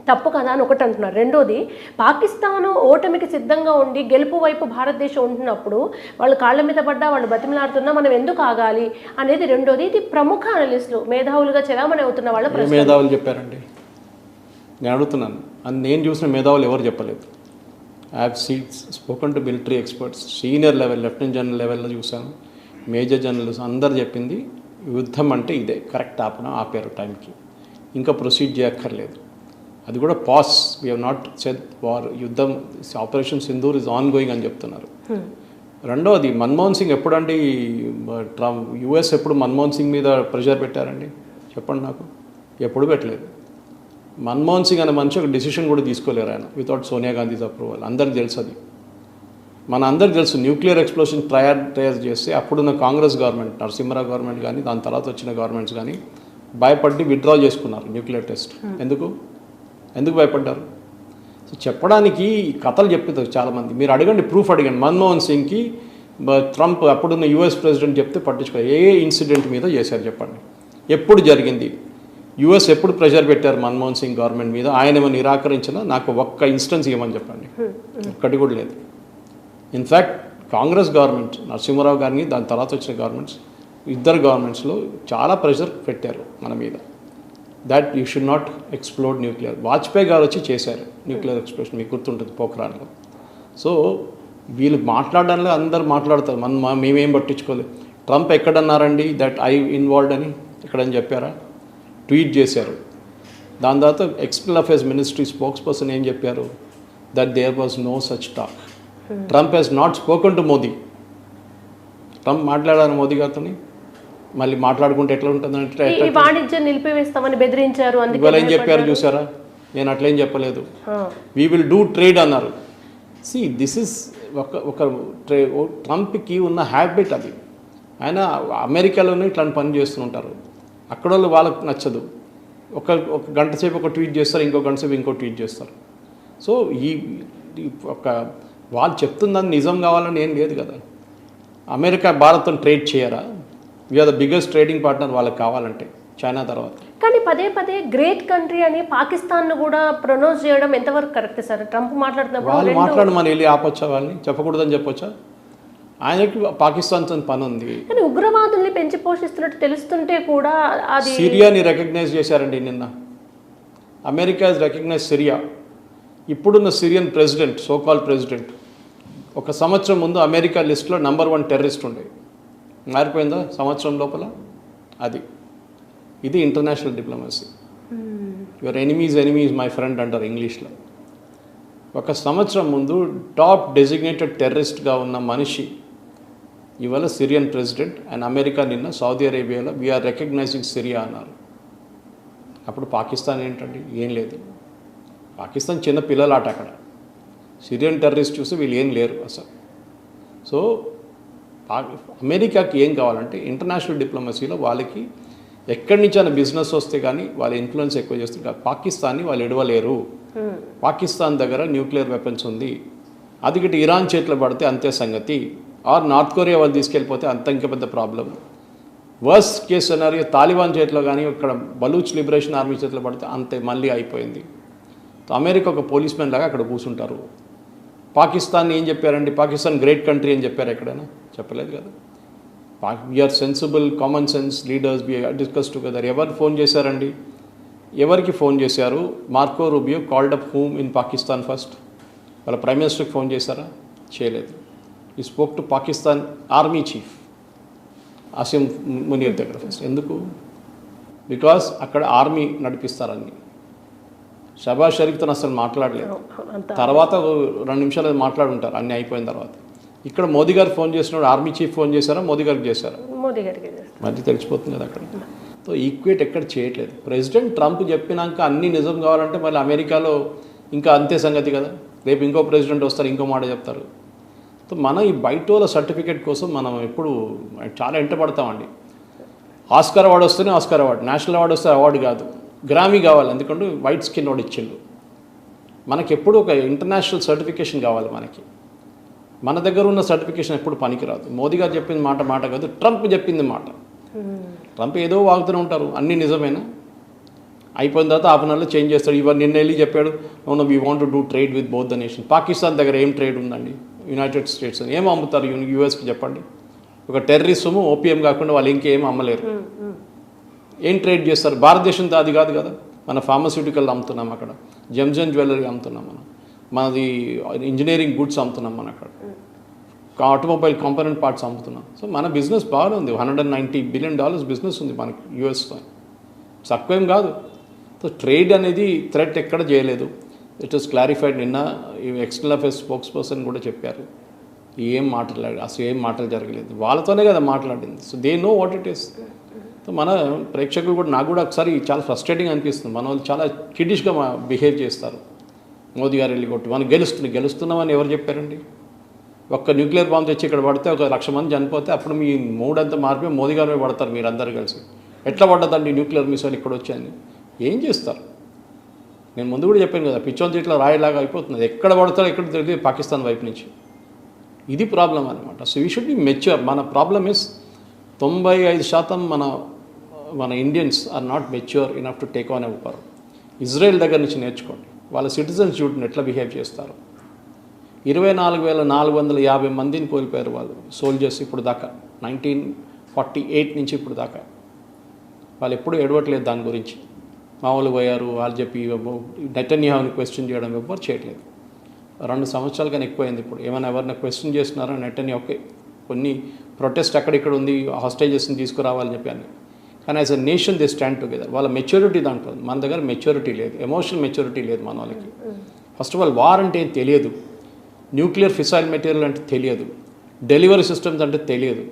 తప్పు కదా అని ఒకటి అంటున్నారు. రెండోది, పాకిస్తాను ఓటమికి సిద్ధంగా ఉండి గెలుపు వైపు భారతదేశం ఉంటున్నప్పుడు వాళ్ళు కాళ్ళ మీద పడ్డా, వాళ్ళు బతిమలాడుతున్నా మనం ఎందుకు ఆగాలి అనేది రెండోది. ఇది ప్రముఖ అనలిస్టులు, మేధావులుగా చలామణి అవుతున్న వాళ్ళ ప్రశ్న. మేధావులు చెప్పారండి, నేను అడుగుతున్నాను. అని నేను చూసిన మేధావులు ఎవరు చెప్పలేదు. I have spoken to military experts, senior level, lieutenant general లెవెల్లో చూశాను, మేజర్ జనరల్స్ అందరు చెప్పింది యుద్ధం అంటే ఇదే, కరెక్ట్ ఆపారు టైంకి, ఇంకా ప్రొసీడ్ చేయక్కర్లేదు. అది కూడా pass, we have not said war, యుద్ధం operation Sindoor is ongoing అని చెప్తున్నారు. రెండవది, మన్మోహన్ సింగ్ ఎప్పుడండి యుఎస్ ఎప్పుడు మన్మోహన్ సింగ్ మీద ప్రెషర్ పెట్టారండి చెప్పండి నాకు? ఎప్పుడు పెట్టలేదు. మన్మోహన్ సింగ్ అనే మనిషి ఒక డిసిషన్ కూడా తీసుకోలేరు ఆయన వితౌట్ సోనియా గాంధీస్ అప్రూవల్. అందరికి తెలుసు అది, మన అందరికి తెలుసు. న్యూక్లియర్ ఎక్స్ప్లోషన్ ప్రయారిటైజ్ చేస్తే అప్పుడున్న కాంగ్రెస్ గవర్నమెంట్, నరసింహరావు గవర్నమెంట్ కానీ దాని తర్వాత వచ్చిన గవర్నమెంట్స్ కానీ భయపడి విత్డ్రా చేసుకున్నారు న్యూక్లియర్ టెస్ట్. ఎందుకు భయపడ్డారు? సో చెప్పడానికి కథలు చెప్తారు చాలామంది. మీరు అడగండి, ప్రూఫ్ అడగండి. మన్మోహన్ సింగ్కి ట్రంప్ అప్పుడున్న యుఎస్ ప్రెసిడెంట్ చెప్తే పట్టించుకో, ఏ ఇన్సిడెంట్ మీద చేశారు చెప్పండి? ఎప్పుడు జరిగింది? యుఎస్ ఎప్పుడు ప్రెషర్ పెట్టారు మన్మోహన్ సింగ్ గవర్నమెంట్ మీద? ఆయన ఏమైనా నిరాకరించినా నాకు ఒక్క ఇన్స్టెన్స్ ఇవ్వమని చెప్పండి. ఒక్కటి కూడా లేదు. ఇన్ఫ్యాక్ట్ కాంగ్రెస్ గవర్నమెంట్, నరసింహరావు గారిని దాని తర్వాత వచ్చిన గవర్నమెంట్స్, ఇద్దరు గవర్నమెంట్స్లో చాలా ప్రెషర్ పెట్టారు మన మీద, that you should not explode nuclear. Vajpayee గారు వచ్చి చేశారు న్యూక్లియర్ ఎక్స్ప్లోషన్, మీకు గుర్తుంటుంది పోఖ్రాన్లో. సో వీళ్ళు మాట్లాడడంలో అందరు మాట్లాడతారు, మేమేం పట్టించుకోలేదు. ట్రంప్ ఎక్కడన్నారండి దట్ ఐ ఇన్వాల్వ్డ్ అని? ఎక్కడని చెప్పారా? ట్వీట్ చేశారు. దాని తర్వాత external affairs ministry spokesperson ఏం చెప్పారు? That there was no such talk. Trump has not spoken to Modi. Trump మాట్లాడారు మోదీ గారితో, మళ్ళీ మాట్లాడుకుంటే ఎట్లా ఉంటుందంటే వాణిజ్యం నిలిపివేస్తామని బెదిరించారు. ఇవాళ ఏం చెప్పారు చూసారా? నేను అట్లేం చెప్పలేదు. వీ విల్ డూ ట్రేడ్ అన్నారు. సి దిస్ ఇస్ ఒక ట్రంప్కి ఉన్న హ్యాబిట్ అది. ఆయన అమెరికాలోనే ఇట్లాంటి పని చేస్తుంటారు. అక్కడ వాళ్ళకి నచ్చదు. ఒక గంట సేపు ఒక ట్వీట్ చేస్తారు, ఇంకో గంట సేపు ఇంకో ట్వీట్ చేస్తారు. సో ఈ వాళ్ళు చెప్తుందని నిజం కావాలని ఏం లేదు కదా. అమెరికా భారత్తో ట్రేడ్ చేయరా? We are the biggest trading partner వాళ్ళకి కావాలంటే, చైనా తర్వాత. కానీ పదే పదే గ్రేట్ కంట్రీ అని పాకిస్తాన్ను కూడా ప్రొనౌన్స్ చేయడం ఎంతవరకు కరెక్ట్ సార్? ట్రంప్ మాట్లాడుతున్నప్పుడు వాళ్ళు మాట్లాడమని వెళ్ళి ఆపొచ్చా? వాళ్ళని చెప్పకూడదని చెప్పొచ్చా? ఆయనకి పాకిస్తాన్తో పని ఉంది. కానీ ఉగ్రవాదుల్ని పెంచి పోషిస్తున్నట్టు తెలుస్తుంటే కూడా అది. సిరియాని రికగ్నైజ్ చేశారండి నిన్న. America is recognise Syria. ఇప్పుడున్న సిరియన్ ప్రెసిడెంట్, సోకాల్ ప్రెసిడెంట్, ఒక సంవత్సరం ముందు అమెరికా లిస్ట్లో నంబర్ 1 టెర్రరిస్ట్ ఉండే. మారిపోయిందా సంవత్సరం లోపల? ఇది international diplomacy. Your enemies my friend అంటారు ఇంగ్లీష్లో. ఒక సంవత్సరం ముందు టాప్ డెసిగ్నేటెడ్ టెర్రరిస్ట్గా ఉన్న మనిషి ఇవాళ సిరియన్ ప్రెసిడెంట్. అండ్ అమెరికా నిన్న సౌదీ అరేబియాలో వీఆర్ రికగ్నైజింగ్ సిరియా అన్నారు. అప్పుడు పాకిస్తాన్ ఏంటండి? ఏం లేదు. పాకిస్తాన్ చిన్న పిల్లల ఆట అక్కడ. సిరియన్ టెర్రరిస్ట్ చూసి వీళ్ళు ఏం లేరు అసలు. సో అమెరికాకి ఏం కావాలంటే ఇంటర్నేషనల్ డిప్లొమసీలో వాళ్ళకి ఎక్కడి నుంచి అయినా బిజినెస్ వస్తే కానీ వాళ్ళ ఇన్ఫ్లుయెన్స్ ఎక్కువ చేస్తారు. పాకిస్తాన్ని వాళ్ళు ఎడవలేరు. పాకిస్తాన్ దగ్గర న్యూక్లియర్ వెపన్స్ ఉంది. అది గిట్ట ఇరాన్ చేతిలో పడితే అంతే సంగతి. ఆర్ నార్త్ కొరియా వాళ్ళు తీసుకెళ్ళిపోతే అంత ఇంకా పెద్ద problem. Worst case scenario Taliban చేతిలో కానీ ఇక్కడ బలూచ్ లిబరేషన్ ఆర్మీ చేతిలో పడితే అంతే, మళ్ళీ అయిపోయింది. అమెరికా ఒక పోలీస్ మ్యాన్ లాగా అక్కడ కూర్చుంటారు. పాకిస్తాన్ ఏం చెప్పారండి? పాకిస్తాన్ గ్రేట్ కంట్రీ అని చెప్పారు ఎక్కడైనా? చెప్పలేదు కదా. We are sensible, common sense leaders, we discuss together. ఎవరు ఫోన్ చేశారండి? ఎవరికి ఫోన్ చేశారు? Marco Rubio called up whom in Pakistan first. వాళ్ళ ప్రైమ్ మినిస్టర్కి ఫోన్ చేశారా? చేయలేదు. ఈ spoke to Pakistan army chief Asim Munir దగ్గర ఫస్ట్. ఎందుకు? బికాస్ అక్కడ ఆర్మీ నడిపిస్తారని. షబాజ్ షరీఫ్తో అసలు మాట్లాడలేదు. తర్వాత 2 నిమిషాలు మాట్లాడుంటారు అన్నీ అయిపోయిన తర్వాత. ఇక్కడ మోదీ గారు ఫోన్ చేసినప్పుడు ఆర్మీ చీఫ్ ఫోన్ చేశారా? మోదీ గారికి చేశారా? మోదీ గారికి. మళ్ళీ తెలిసిపోతుంది కదా అక్కడ. సో ఈక్వేట్ ఎక్కడ చేయట్లేదు. ప్రెసిడెంట్ ట్రంప్ చెప్పినాక అన్నీ నిజం కావాలంటే మళ్ళీ అమెరికాలో ఇంకా అంతే సంగతి కదా. రేపు ఇంకో ప్రెసిడెంట్ వస్తారు, ఇంకో మాట చెప్తారు. సో మన ఈ బయట వాళ్ళ సర్టిఫికేట్ కోసం మనం ఎప్పుడు చాలా ఎంటపడతామండి. ఆస్కార్ అవార్డు వస్తేనే ఆస్కార్ అవార్డు, నేషనల్ అవార్డు వస్తే అవార్డు కాదు, గ్రామీ కావాలి. ఎందుకంటే వైట్ స్కిన్ వాడు ఇచ్చిండు. మనకి ఎప్పుడు ఒక ఇంటర్నేషనల్ సర్టిఫికేషన్ కావాలి. మన దగ్గర ఉన్న సర్టిఫికేషన్ ఎప్పుడు పనికిరాదు. మోదీ గారు చెప్పింది మాట కాదు, ట్రంప్ చెప్పింది మాట. ట్రంప్ ఏదో వాగుతూనే ఉంటారు, అన్నీ నిజమేనా? అయిపోయిన తర్వాత హాఫ్ అన్ అవర్లో చేంజ్ చేస్తాడు. ఇవన్నీ నిన్న వెళ్ళి చెప్పాడు, no we want to do trade with both the nation. Pakistan దగ్గర ఏం ట్రేడ్ ఉందండి? యునైటెడ్ స్టేట్స్ ఏం అమ్ముతారు యూఎస్కి చెప్పండి? ఒక టెర్రరిజము ఓపీఎం కాకుండా వాళ్ళు ఇంకేం అమ్మలేరు. ఏం ట్రేడ్ చేస్తారు? భారతదేశంతో అది కాదు కదా. మన ఫార్మస్యూటికల్ అమ్ముతున్నాం అక్కడ, జెమ్స్ అండ్ జ్యువెలరీ అమ్ముతున్నాం మనం, మనది ఇంజనీరింగ్ గుడ్స్ అమ్ముతున్నాం మనం అక్కడ, ఆటోమొబైల్ కాంపోనెంట్ పార్ట్స్ అమ్ముతున్నాం. సో మన బిజినెస్ బాగానే ఉంది. $190 బిలియన్ బిజినెస్ ఉంది మనకి యూఎస్తో, తక్కువేం కాదు. సో ట్రేడ్ అనేది థ్రెట్ ఎక్కడ చేయలేదు. It is clarified. నిన్న ఎక్స్టర్నల్ అఫేర్స్ స్పోక్స్ పర్సన్ కూడా చెప్పారు, ఏం మాట్లాడారు, అసలు ఏం మాటలు జరగలేదు. వాళ్ళతోనే కదా మాట్లాడింది. So they know what it is. So మన ప్రేక్షకులు కూడా, నాకు కూడా ఒకసారి చాలా ఫ్రస్ట్రేటింగ్ అనిపిస్తుంది. మన వాళ్ళు చాలా కిడిష్గా బిహేవ్ చేస్తారు. మోదీ గారు వెళ్ళి కొట్టి మనం గెలుస్తున్నామని ఎవరు చెప్పారండి? ఒక్క న్యూక్లియర్ బాంబు తెచ్చి ఇక్కడ పడితే 1,00,000 మంది చనిపోతే అప్పుడు మీ మూడంతా మారిపోయి మోదీ గారు పడతారు మీరు అందరు కలిసి. ఎట్లా పడ్డదండి న్యూక్లియర్ మిసైల్ ఇక్కడ వచ్చాయని? ఏం చేస్తారు? నేను ముందు కూడా చెప్పాను కదా, పిచ్చోన్ ఇట్లా రాయిలాగా అయిపోతుంది. ఎక్కడ పడతారో ఎక్కడ తెలియదు పాకిస్తాన్ వైపు నుంచి. ఇది ప్రాబ్లం అనమాట. So we should be mature. మన ప్రాబ్లమ్ ఇస్ 95% మన Indians are not mature enough to take on a war. Israel దగ్గర నుంచి నేర్చుకోండి. వాళ్ళ సిటిజన్స్ చూడండి ఎట్లా బిహేవ్ చేస్తారు. 24,450 మందిని కోల్పోయారు వాళ్ళు సోల్జర్స్ ఇప్పుడు దాకా, 1948 నుంచి ఇప్పుడు దాకా. వాళ్ళు ఎప్పుడూ ఎడవట్లేదు దాని గురించి. మామూలు పోయారు వాళ్ళు చెప్పి నెతన్యాహుని క్వశ్చన్ చేయడం ఎవ్వరు చేయట్లేదు. 2 సంవత్సరాల కన్నా ఎక్కువైంది. ఇప్పుడు ఏమైనా ఎవరైనా క్వశ్చన్ చేస్తున్నారా? నెతన్యాహు ఓకే కొన్ని ప్రొటెస్ట్ అక్కడిక్కడ ఉంది, హాస్టేజెస్ని తీసుకురావాలని చెప్పాను. కానీ as a nation they stand together. వాళ్ళ మెచ్యూరిటీ దాంట్లో, మన దగ్గర మెచ్యూరిటీ లేదు, ఎమోషనల్ మెచ్యూరిటీ లేదు మన వాళ్ళకి. ఫస్ట్ ఆఫ్ ఆల్ వార్ అంటే ఏం తెలియదు, న్యూక్లియర్ ఫిసైల్ మెటీరియల్ అంటే తెలియదు, డెలివరీ సిస్టమ్స్ అంటే తెలియదు.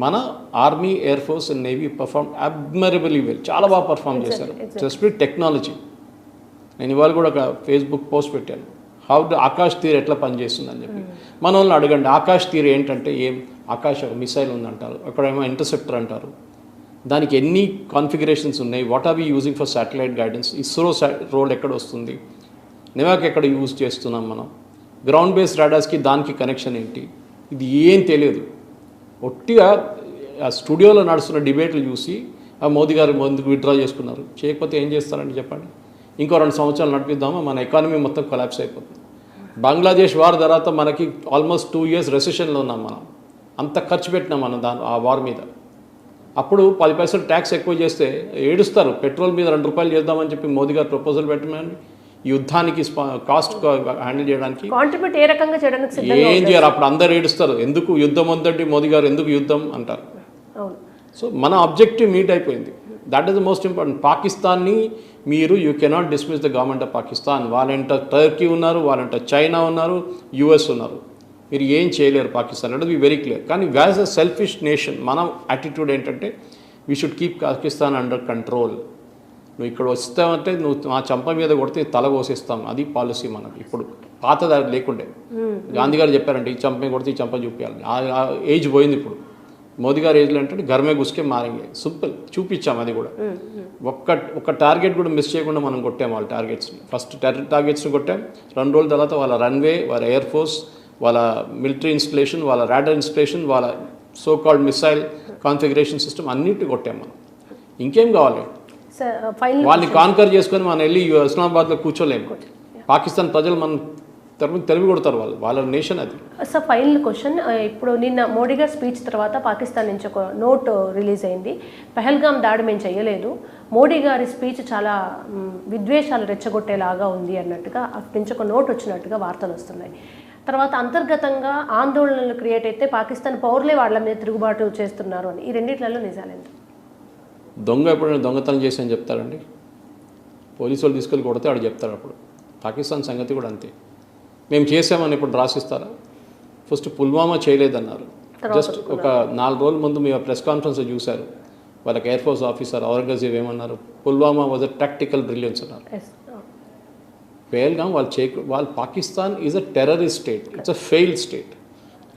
మన army, air force and navy perform admirably well, చాలా బాగా పర్ఫామ్ చేశారు. Specific technology. నేను ఇవాళ కూడా ఒక ఫేస్బుక్ పోస్ట్ పెట్టాను, హౌ డు ఆకాష్ తీర్ ఎట్లా పనిచేస్తుందని చెప్పి. మన వాళ్ళని అడగండి ఆకాష్ తీర్ ఏంటంటే ఏం? ఆకాష్ ఒక మిసైల్ ఉందంటారు, అక్కడేమో ఇంటర్సెప్టర్ అంటారు. దానికి ఎన్ని కాన్ఫిగరేషన్స్ ఉన్నాయి, what are we using for satellite guidance, ISRO role ఎక్కడ వస్తుంది, నెవాక్ ఎక్కడ యూజ్ చేస్తున్నాం మనం, గ్రౌండ్ బేస్డ్ రాడార్స్కి దానికి కనెక్షన్ ఏంటి, ఇది ఏం తెలియదు. ఒట్టిగా ఆ స్టూడియోలో నడుస్తున్న డిబేట్లు చూసి ఆ మోదీ గారు ముందుకు విత్డ్రా చేసుకున్నారు. చేయకపోతే ఏం చేస్తారండి చెప్పండి? ఇంకో 2 సంవత్సరాలు నడిపిద్దామా, మన ఎకానమీ మొత్తం కొలాప్స్ అయిపోతుంది. బంగ్లాదేశ్ వార్ తర్వాత మనకి ఆల్మోస్ట్ 2 years రెసెషన్లో ఉన్నాం మనం. అంత ఖర్చు పెట్టినాం మనం ఆ వార్ మీద. అప్పుడు 10 పైసలు ట్యాక్స్ ఎక్కువ చేస్తే ఏడుస్తారు. పెట్రోల్ మీద ₹2 చేద్దామని చెప్పి మోదీ గారు ప్రపోజల్ పెట్టమని యుద్ధానికి కాస్ట్ హ్యాండిల్ చేయడానికి కాంట్రిబ్యూట్ ఏ రకంగా చేయడానికి సిద్ధంగా ఏం చేయరు. అప్పుడు అందరు ఏడుస్తారు, ఎందుకు యుద్ధం వద్దండి మోదీ గారు, ఎందుకు యుద్ధం అంటారు. సో మన ఆబ్జెక్టివ్ మీట్ అయిపోయింది. That is the most important. పాకిస్తాన్ని మీరు you cannot dismiss the government of Pakistan. వాళ్ళంట టర్కీ ఉన్నారు, వాళ్ళంట చైనా ఉన్నారు, యుఎస్ ఉన్నారు. మీరు ఏం చేయలేరు పాకిస్తాన్ అంటే బి వెరీ క్లియర్. కానీ యాజ్ అ సెల్ఫిష్ నేషన్ మన యాటిట్యూడ్ ఏంటంటే we should keep Pakistan under control. నువ్వు ఇక్కడ వస్తావంటే నువ్వు మా చంప మీద కొడితే తల కోసేస్తాం, అది పాలసీ మనకి. ఇప్పుడు పాత దారి లేకుండే. గాంధీ గారు చెప్పారంటే ఈ చంప కొడితే ఈ చంప చూపించాలి. ఆ ఏజ్ పోయింది ఇప్పుడు. మోదీ గారు ఏజ్లో ఏంటంటే గర్మే గుస్కే మారంగే, సింపుల్ చూపించాం. అది కూడా ఒక్క టార్గెట్ కూడా మిస్ చేయకుండా మనం కొట్టాం వాళ్ళ టార్గెట్స్ని. ఫస్ట్ టార్గెట్స్ని కొట్టాం, 2 రోజుల తర్వాత వాళ్ళ రన్వే, వాళ్ళ ఎయిర్ ఫోర్స్, వాళ్ళ మిలిటరీ ఇన్స్టలేషన్, వాళ్ళ రాడర్ ఇన్స్టలేషన్, వాళ్ళ so called missile configuration system అన్నింటినీ కొట్టాం మనం. ఇంకేం కావాలి? వాళ్ళని కాన్కర్ చేసుకొని మనం వెళ్ళి ఇస్లామాబాద్లో కూర్చోలేము. పాకిస్తాన్ ప్రజలు మనం తెలివి కొడతారు, వాళ్ళ నేషన్ అది. సార్ ఫైనల్ క్వశ్చన్, ఇప్పుడు నిన్న మోడీ గారి స్పీచ్ తర్వాత పాకిస్తాన్ నుంచి ఒక నోట్ రిలీజ్ అయింది. పహల్గామ్ దాడి మేము చేయలేదు, మోడీ గారి స్పీచ్ చాలా విద్వేషాలు రెచ్చగొట్టేలాగా ఉంది అన్నట్టుగా అక్కడి నుంచి ఒక నోట్ వచ్చినట్టుగా వార్తలు వస్తున్నాయి. తర్వాత అంతర్గతంగా ఆందోళనలు క్రియేట్ అయితే పాకిస్తాన్ పౌరులే వాళ్ళ మీద తిరుగుబాటు చేస్తున్నారు అని. ఈ రెండిట్లలో నిజాలేంటి? దొంగ ఎప్పుడైనా దొంగతనం చేసి అని చెప్తారండి? పోలీసు వాళ్ళు తీసుకెళ్ళి కొడితే వాడు చెప్తారు. అప్పుడు పాకిస్తాన్ సంగతి కూడా అంతే. మేము చేసామని ఇప్పుడు రాసిస్తారా? ఫస్ట్ పుల్వామా చేయలేదన్నారు. జస్ట్ ఒక 4 రోజుల ముందు మీరు ప్రెస్ కాన్ఫరెన్స్ చూశారు. వాళ్ళకి ఎయిర్ ఫోర్స్ ఆఫీసర్ ఔరంగజేబ్ ఏమన్నారు? Pulwama was a tactical brilliance అన్నారు. పేల్గాం వాళ్ళు Pakistan is a terrorist state, it's a failed state.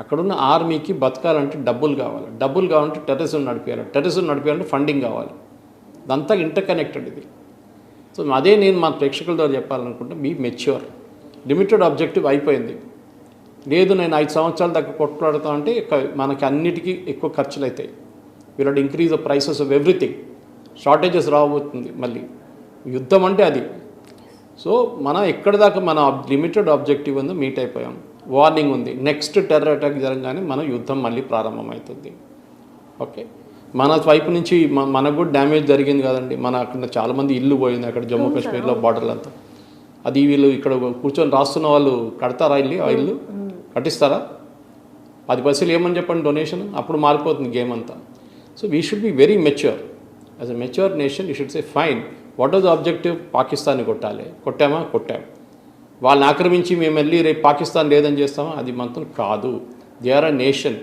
అక్కడున్న ఆర్మీకి బతకాలంటే డబ్బులు కావాలంటే టెర్రరిజం నడిపేయాలంటే ఫండింగ్ కావాలి. ఇదంతా ఇంటర్ కనెక్టెడ్ ఇది. సో అదే నేను మా ప్రేక్షకుల ద్వారా చెప్పాలనుకుంటే, బీ మెచ్యూర్. లిమిటెడ్ ఆబ్జెక్టివ్ అయిపోయింది. లేదు నేను 5 సంవత్సరాల దాకా కొట్లాడుతా అంటే మనకి అన్నిటికీ ఎక్కువ ఖర్చులు అవుతాయి. వీళ్ళ increase the prices of everything, shortages రాబోతుంది మళ్ళీ. యుద్ధం అంటే అది. సో మనం ఎక్కడి దాకా మన లిమిటెడ్ ఆబ్జెక్టివ్ ఉందో మీట్ అయిపోయాం. వార్నింగ్ ఉంది, నెక్స్ట్ టెర్రర్ అటాక్ జరగగానే మన యుద్ధం మళ్ళీ ప్రారంభమవుతుంది. ఓకే, మన వైపు నుంచి మనకు కూడా డ్యామేజ్ జరిగింది కదండి. మన అక్కడ చాలామంది ఇల్లు పోయింది అక్కడ జమ్మూ కాశ్మీర్లో బార్డర్లు అంతా. అది వీళ్ళు ఇక్కడ కూర్చొని రాస్తున్న వాళ్ళు కడతారా ఆ ఇల్లు కట్టిస్తారా? 10 పైసలు ఏమని చెప్పండి డొనేషన్, అప్పుడు మారిపోతుంది గేమ్ అంతా. So we should be very mature. As a mature nation you should say fine, what is the objective? పాకిస్తాన్ని కొట్టాలి. కొట్టాం. వాళ్ళని ఆక్రమించి మేము వెళ్ళి రేపు పాకిస్తాన్ లేదని చేస్తామా? అది మాత్రం కాదు. They are a nation.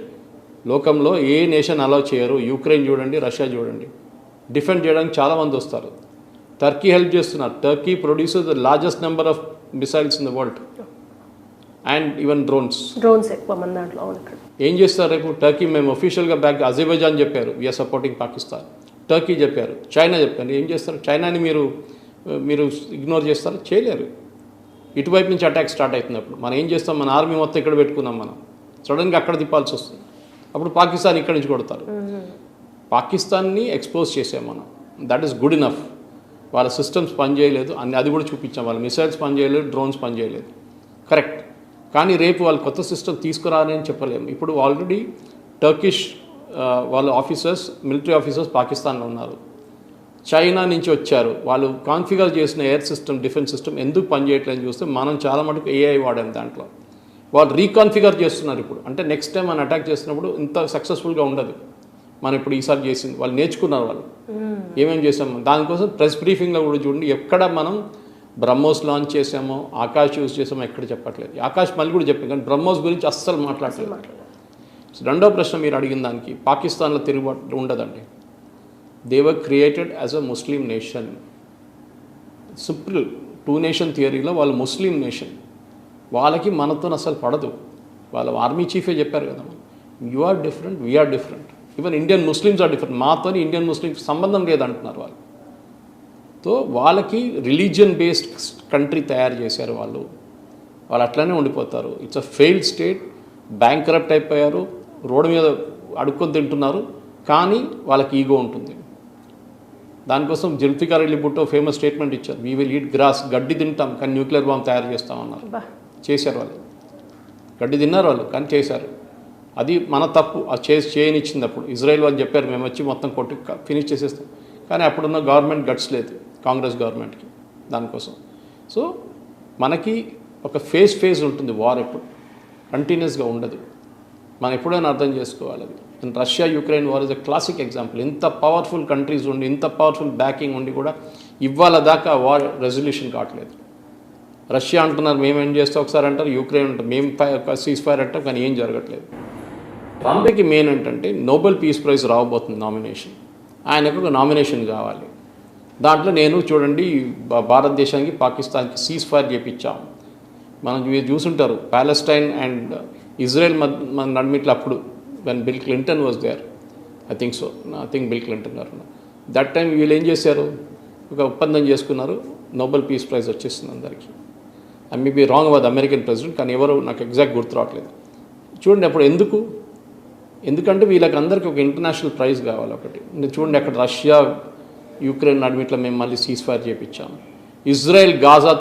లోకంలో ఏ నేషన్ అలౌ చేయరు. యుక్రెయిన్ చూడండి, రష్యా చూడండి, డిఫెండ్ చేయడానికి చాలామంది వస్తారు. టర్కీ హెల్ప్ చేస్తున్నారు. Turkey produces the largest number of missiles in the world and even drones ఎక్కువ మంది దాంట్లో. ఏం చేస్తారు రేపు? టర్కీ మేము అఫీషియల్గా బ్యాక్, అజర్బైజాన్ చెప్పారు వీఆర్ సపోర్టింగ్ పాకిస్తాన్, టర్కీ చెప్పారు, చైనా చెప్పారు. ఏం చేస్తారు? చైనాని మీరు ఇగ్నోర్ చేస్తారు? చేయలేరు. ఇటువైపు నుంచి అటాక్ స్టార్ట్ అవుతున్నప్పుడు మనం ఏం చేస్తాం? మన ఆర్మీ మొత్తం ఇక్కడ పెట్టుకున్నాం, మనం సడన్గా అక్కడ తిప్పాల్సి వస్తుంది. అప్పుడు పాకిస్తాన్ ఇక్కడి నుంచి కొడతారు. పాకిస్తాన్ని ఎక్స్పోజ్ చేసాం మనం, దట్ ఈస్ గుడ్ ఇనఫ్. వాళ్ళ సిస్టమ్స్ పనిచేయలేదు అది కూడా చూపించాం. వాళ్ళ మిసైల్స్ పనిచేయలేదు, డ్రోన్స్ పనిచేయలేదు, కరెక్ట్. కానీ రేపు వాళ్ళు కొత్త సిస్టమ్ తీసుకురాలని చెప్పలేము. ఇప్పుడు ఆల్రెడీ టర్కిష్ వాళ్ళ ఆఫీసర్స్, మిలిటరీ ఆఫీసర్స్ పాకిస్తాన్లో ఉన్నారు. చైనా నుంచి వచ్చారు. వాళ్ళు కాన్ఫిగర్ చేసిన ఎయిర్ సిస్టమ్, డిఫెన్స్ సిస్టమ్ ఎందుకు పనిచేయట్లేదని చూస్తే మనం చాలా మటుకు ఏఐ వాడాం దాంట్లో. వాళ్ళు రీకాన్ఫిగర్ చేస్తున్నారు ఇప్పుడు. అంటే నెక్స్ట్ టైం మనం అటాక్ చేసినప్పుడు ఇంత సక్సెస్ఫుల్గా ఉండదు. మనం ఇప్పుడు ఈసారి చేసింది వాళ్ళు నేర్చుకున్నారు. వాళ్ళు ఏమేమి చేసాము దానికోసం ప్రెస్ బ్రీఫింగ్లో కూడా చూడండి, ఎక్కడ మనం బ్రహ్మోస్ లాంచ్ చేసామో, ఆకాష్ యూజ్ చేసామో ఎక్కడ చెప్పట్లేదు. ఆకాష్ మళ్ళీ కూడా చెప్పాను, కానీ బ్రహ్మోస్ గురించి అస్సలు మాట్లాడలేదు. రెండో ప్రశ్న మీరు అడిగిన దానికి, పాకిస్తాన్లో తిరుగుబాటు ఉండదండి. They were created as a Muslim nation. Simple 2 nation థియరీలో వాళ్ళు ముస్లిం నేషన్. వాళ్ళకి మనతో అసలు పడదు. వాళ్ళ ఆర్మీ చీఫే చెప్పారు కదా, you are different, we are different, even Indian Muslims are different. మాతో ఇండియన్ ముస్లిమ్స్ సంబంధం లేదంటున్నారు వాళ్ళు. తో వాళ్ళకి రిలీజియన్ బేస్డ్ కంట్రీ తయారు చేశారు వాళ్ళు అట్లనే ఉండిపోతారు. It's a failed state. Bank corrupt అయిపోయారు, రోడ్డు మీద అడుక్కొని తింటున్నారు, కానీ వాళ్ళకి ఈగో ఉంటుంది. దానికోసం జుల్ఫికార్ అలీ భుట్టో ఫేమస్ స్టేట్మెంట్ ఇచ్చారు, వీ విల్ ఈట్ గ్రాస్, గడ్డి తింటాం కానీ న్యూక్లియర్ బాంబ్ తయారు చేస్తామన్నారు. చేశారు వాళ్ళు. గడ్డి తిన్నారు వాళ్ళు, కానీ చేశారు. అది మన తప్పు. ఆ చేయనిచ్చింది అప్పుడు ఇజ్రాయెల్ వాళ్ళు చెప్పారు, మేము వచ్చి మొత్తం కొట్టి ఫినిష్ చేసేస్తాం. కానీ అప్పుడున్న గవర్నమెంట్ గట్స్ లేదు, కాంగ్రెస్ గవర్నమెంట్కి దానికోసం. సో మనకి ఒక ఫేజ్ ఉంటుంది వార్. ఎప్పుడు కంటిన్యూస్గా ఉండదు. మనం ఎప్పుడైనా అర్థం చేసుకోవాలి అది. And Russia Ukraine war is a classic example. ఇంత పవర్ఫుల్ కంట్రీస్ ఉండి, ఇంత పవర్ఫుల్ బ్యాకింగ్ ఉండి కూడా ఇవాళ దాకా వార్ రెజల్యూషన్ కావట్లేదు. రష్యా అంటున్నారు మేమేం చేస్తాం ఒకసారి అంటారు, యుక్రెయిన్ అంటారు మేము సీజ్ ఫైర్ అంటాం, కానీ ఏం జరగట్లేదు. ట్రంప్కి మెయిన్ ఏంటంటే నోబెల్ పీస్ ప్రైజ్ రావబోతుంది నామినేషన్. ఆయనకు ఒక నామినేషన్ కావాలి. దాంట్లో నేను చూడండి భారతదేశానికి పాకిస్తాన్కి సీజ్ ఫైర్ చేయించాం. మనం మీరు చూసుంటారు ప్యాలెస్టైన్ అండ్ ఇజ్రాయెల్ మన నడిమిట్లు అప్పుడు when Bill Clinton was there, I think Bill Clinton గారు. దట్ టైం వీళ్ళు ఏం చేశారు, ఒక ఒప్పందం చేసుకున్నారు, నోబెల్ పీస్ ప్రైజ్ వచ్చేస్తుంది అందరికీ. I may be wrong about American president, కానీ ఎవరు నాకు ఎగ్జాక్ట్ గుర్తు రావట్లేదు. చూడండి అప్పుడు ఎందుకంటే వీళ్ళకి అందరికీ ఒక ఇంటర్నేషనల్ ప్రైజ్ కావాలి ఒకటి. చూడండి అక్కడ రష్యా యుక్రెయిన్ నడిమిట్లో మేము మళ్ళీ సీజ్ ఫైర్ చేయించాము. Israel Gaza